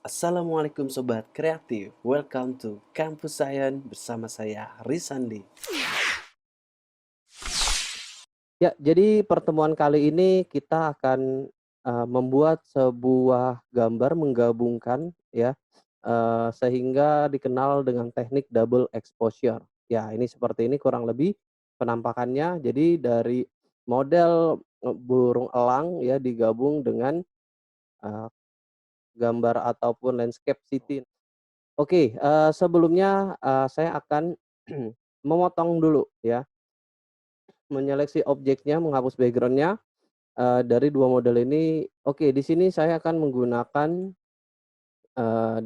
Assalamualaikum Sobat Kreatif, welcome to Kampus Science bersama saya Risandi. Ya, jadi pertemuan kali ini kita akan, membuat sebuah gambar menggabungkan ya, sehingga dikenal dengan teknik double exposure. Ya, ini seperti ini kurang lebih penampakannya. Jadi dari model, burung elang ya digabung dengan, eee, gambar ataupun landscape city. Oke, sebelumnya, saya akan memotong dulu ya, menyeleksi objeknya, menghapus background-nya, dari 2 model ini. Oke, di sini saya akan menggunakan, eee,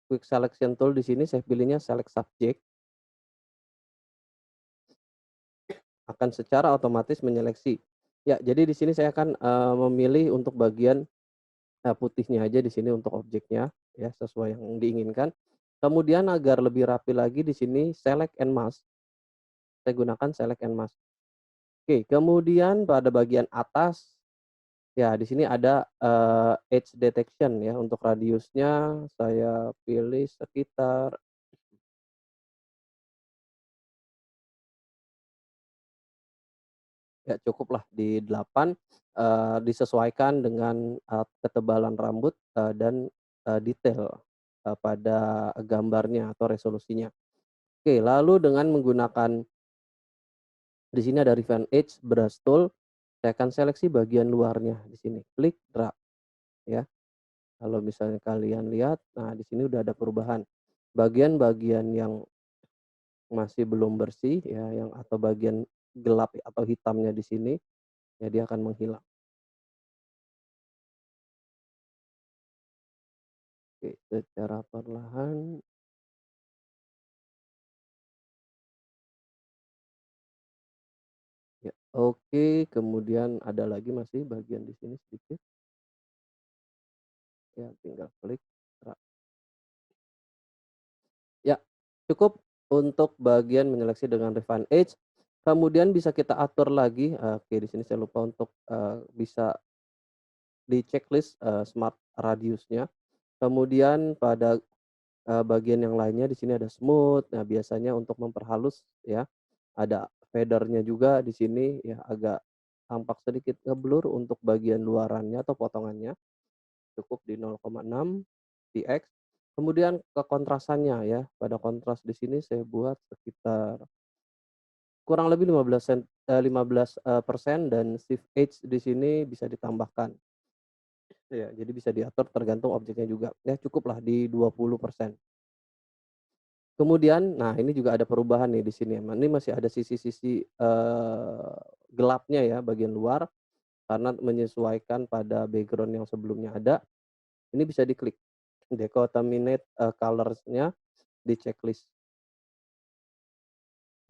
quick selection tool di sini saya pilihnya select subject, akan secara otomatis menyeleksi. Ya, jadi di sini saya akan, memilih untuk bagian, putihnya aja di sini untuk objeknya, ya, sesuai yang diinginkan. Kemudian agar lebih rapi lagi di sini select and mask, saya gunakan select and mask. Oke, kemudian pada bagian atas, ya di sini ada, edge detection ya, untuk radiusnya saya pilih sekitar, ya cukuplah di 8, disesuaikan dengan, ketebalan rambut, dan, detail, pada gambarnya atau resolusinya. Oke, lalu dengan menggunakan di sini ada refine edge brush tool, saya akan seleksi bagian luarnya di sini, klik drag ya. Kalau misalnya kalian lihat, nah di sini udah ada perubahan. Bagian-bagian yang masih belum bersih ya, yang atau bagian gelap atau hitamnya di sini, ya dia akan menghilang. Oke, secara perlahan, ya. Oke, kemudian ada lagi masih bagian di sini sedikit, ya tinggal klik, ya, cukup untuk bagian menyeleksi dengan refine edge. Kemudian bisa kita atur lagi, oke di sini saya lupa untuk, bisa di checklist, smart radiusnya. Kemudian pada, bagian yang lainnya di sini ada smooth, nah biasanya untuk memperhalus ya, ada fader-nya juga di sini ya agak tampak sedikit ngeblur untuk bagian luarannya atau potongannya, cukup di 0,6 px. Kemudian kekontrasannya ya, pada kontras di sini saya buat sekitar kurang lebih 15, persen dan shift edge di sini bisa ditambahkan. Ya, jadi bisa diatur tergantung objeknya juga. Ya cukuplah di 20%. Kemudian, nah ini juga ada perubahan nih di sini, ini masih ada sisi-sisi, gelapnya ya bagian luar, karena menyesuaikan pada background yang sebelumnya ada, ini bisa diklik, decontaminate, colors-nya di checklist.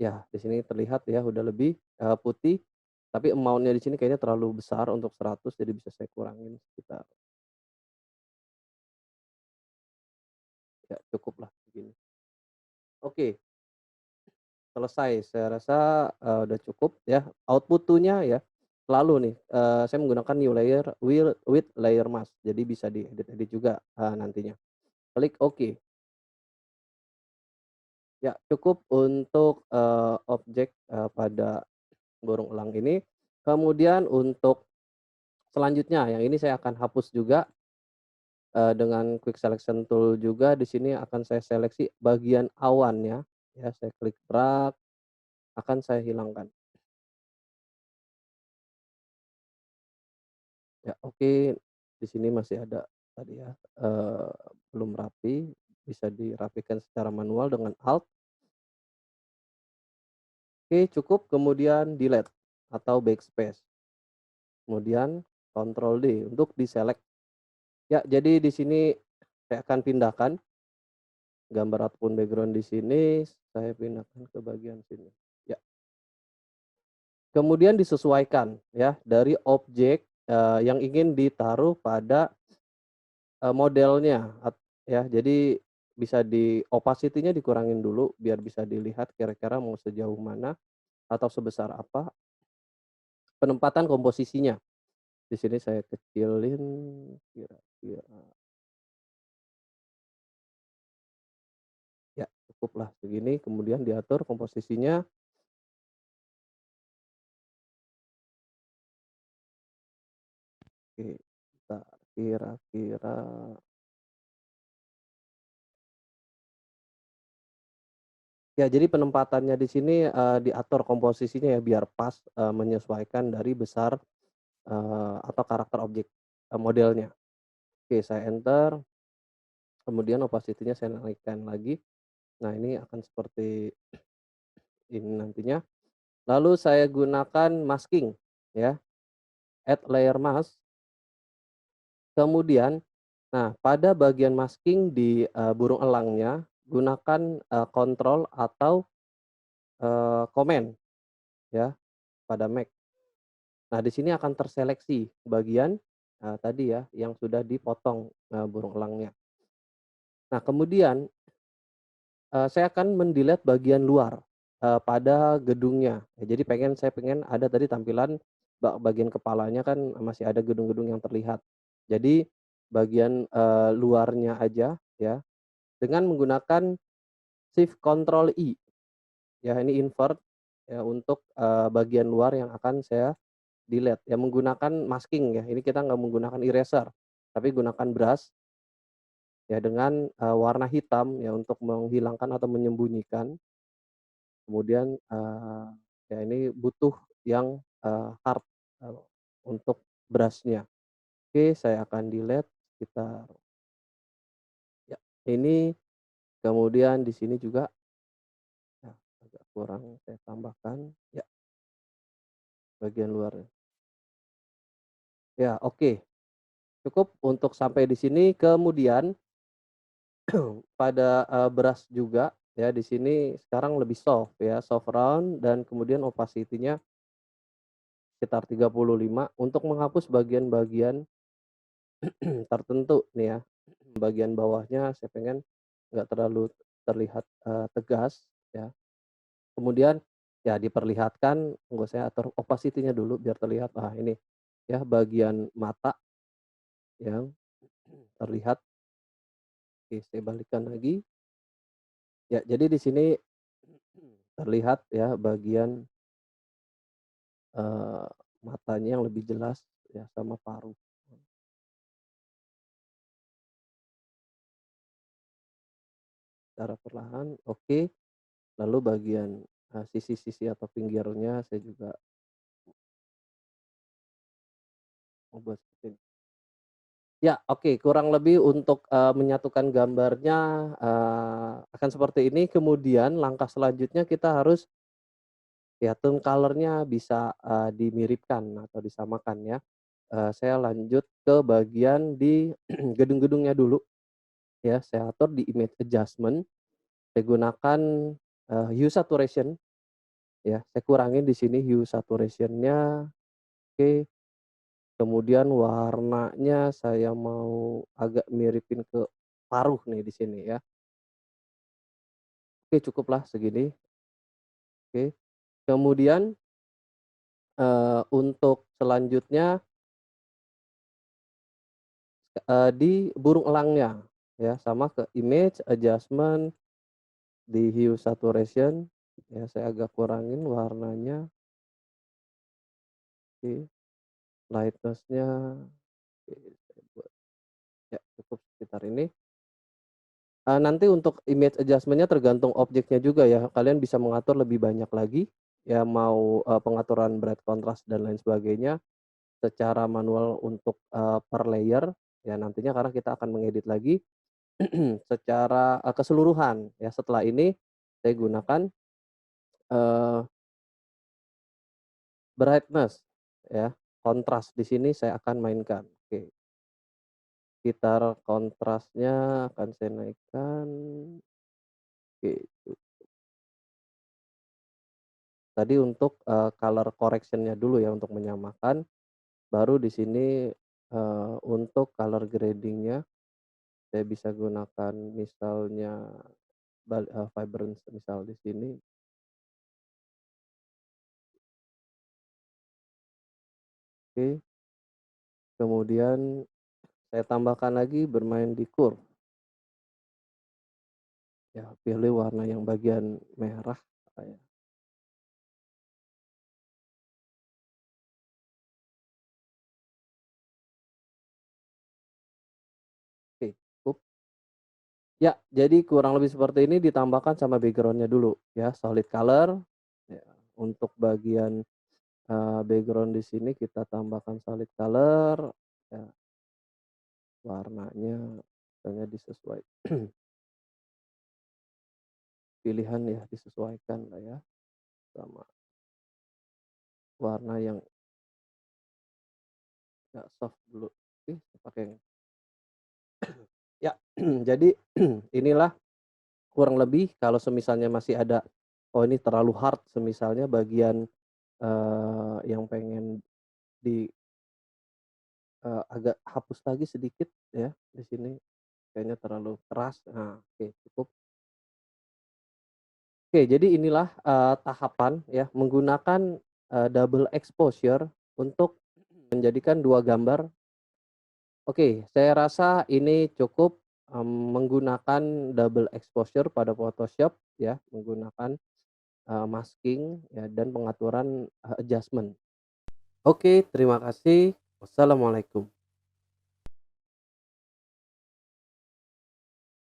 Ya, di sini terlihat ya udah lebih, putih, tapi amount-nya di sini kayaknya terlalu besar untuk 100 jadi bisa saya kurangin sekitar, ya cukuplah segini. Oke. Selesai, saya rasa, udah cukup ya. Output to-nya ya, selalu nih, saya menggunakan new layer with layer mask, jadi bisa diedit-edit juga, nantinya. Klik oke. Ya cukup untuk, objek, pada burung elang ini. Kemudian untuk selanjutnya, yang ini saya akan hapus juga, dengan quick selection tool juga di sini akan saya seleksi bagian awannya, ya saya klik drag, akan saya hilangkan. Ya, oke, di sini masih ada tadi ya, eee, belum rapi, bisa dirapikan secara manual dengan Alt. Oke, cukup, kemudian delete atau backspace, kemudian Ctrl D untuk deselect. Ya, jadi di sini saya akan pindahkan gambar ataupun background di sini, saya pindahkan ke bagian sini. Ya, kemudian disesuaikan ya dari objek, yang ingin ditaruh pada modelnya ya, jadi bisa opacity-nya dikurangin dulu biar bisa dilihat kira-kira mau sejauh mana atau sebesar apa penempatan komposisinya. Di sini saya kecilin kira-kira. cukuplah segini, kemudian diatur komposisinya. Oke, bentar, kira-kira ya, jadi penempatannya di sini, diatur komposisinya ya biar pas, menyesuaikan dari besar, atau karakter objek, modelnya. Oke, saya enter, kemudian opacity-nya saya naikkan lagi. Nah, ini akan seperti ini nantinya. Lalu saya gunakan masking ya, add layer mask, kemudian nah pada bagian masking di, burung elangnya gunakan, kontrol atau, command ya pada Mac. Nah, di sini akan terseleksi bagian, tadi ya yang sudah dipotong, burung elangnya. Nah, kemudian, saya akan mendelete bagian luar, pada gedungnya. Ya, jadi saya pengen ada tadi tampilan bagian kepalanya kan masih ada gedung-gedung yang terlihat. Jadi bagian, luarnya aja ya, dengan menggunakan shift control I, ya ini invert ya untuk, bagian luar yang akan saya delete, ya menggunakan masking ya, ini kita nggak menggunakan eraser, tapi gunakan brush ya dengan, warna hitam ya untuk menghilangkan atau menyembunyikan. Kemudian, ya ini butuh yang, hard, eee, untuk brush-nya. Oke, saya akan delete sekitar ya ini, kemudian di sini juga ya agak kurang saya tambahkan, ya bagian luarnya. Ya oke, cukup untuk sampai di sini, kemudian pada, brush juga ya di sini sekarang lebih soft ya, soft round dan kemudian opacity-nya sekitar 35 untuk menghapus bagian-bagian tertentu nih ya. Bagian bawahnya saya pengen nggak terlalu terlihat, tegas ya. Kemudian ya diperlihatkan, tunggu saya atur opacity-nya dulu biar terlihat, ini ya bagian mata yang terlihat. Oke, saya balikkan lagi. Ya, jadi di sini terlihat ya bagian, eee, matanya yang lebih jelas ya sama paruh. Secara perlahan, oke. Lalu bagian, sisi-sisi atau pinggirnya saya juga mau buat seperti ini. Ya, oke, kurang lebih untuk, menyatukan gambarnya, akan seperti ini. Kemudian langkah selanjutnya kita harus ya tone color-nya bisa, dimiripkan atau disamakan ya. Saya lanjut ke bagian di gedung-gedungnya dulu ya, saya atur di image adjustment, saya gunakan, hue saturation ya, saya kurangin di sini hue saturation-nya, oke. Kemudian warnanya saya mau agak miripin ke paruh nih di sini ya. Oke, cukuplah segini, oke. Kemudian, untuk selanjutnya, di burung elangnya ya sama ke image adjustment, di hue saturation ya saya agak kurangin warnanya, oke. Lightness-nya, oke, saya buat ya cukup sekitar ini. Nanti untuk image adjustment-nya tergantung objeknya juga ya, kalian bisa mengatur lebih banyak lagi, ya mau, pengaturan bright contrast dan lain sebagainya, secara manual untuk, per layer, ya nantinya karena kita akan mengedit lagi, secara, keseluruhan ya setelah ini saya gunakan, eee, brightness ya, kontras di sini saya akan mainkan. Oke, sekitar kontrasnya akan saya naikkan, oke. Tadi untuk, color correction-nya dulu ya untuk menyamakan, baru di sini, untuk color grading-nya saya bisa gunakan misalnya vibrance misal di sini, oke. Kemudian saya tambahkan lagi bermain di curve, Ya pilih warna yang bagian merah, ya, oke cukup. Ya, jadi kurang lebih seperti ini ditambahkan sama background-nya dulu ya, solid color, ya, untuk bagian, background di sini kita tambahkan solid color, ya, warnanya misalnya pilihan ya disesuaikan lah ya, sama warna yang nggak soft dulu. Oke, saya pakai yang ya, jadi inilah kurang lebih kalau semisalnya masih ada, oh ini terlalu hard semisalnya bagian, yang pengen di agak hapus lagi sedikit ya, di sini kayaknya terlalu keras. Nah, oke cukup. Oke, jadi inilah, tahapan ya menggunakan, double exposure untuk menjadikan 2 gambar. Oke, saya rasa ini cukup, menggunakan double exposure pada Photoshop ya, menggunakan, masking ya dan pengaturan, adjustment. Oke, terima kasih. Wassalamualaikum.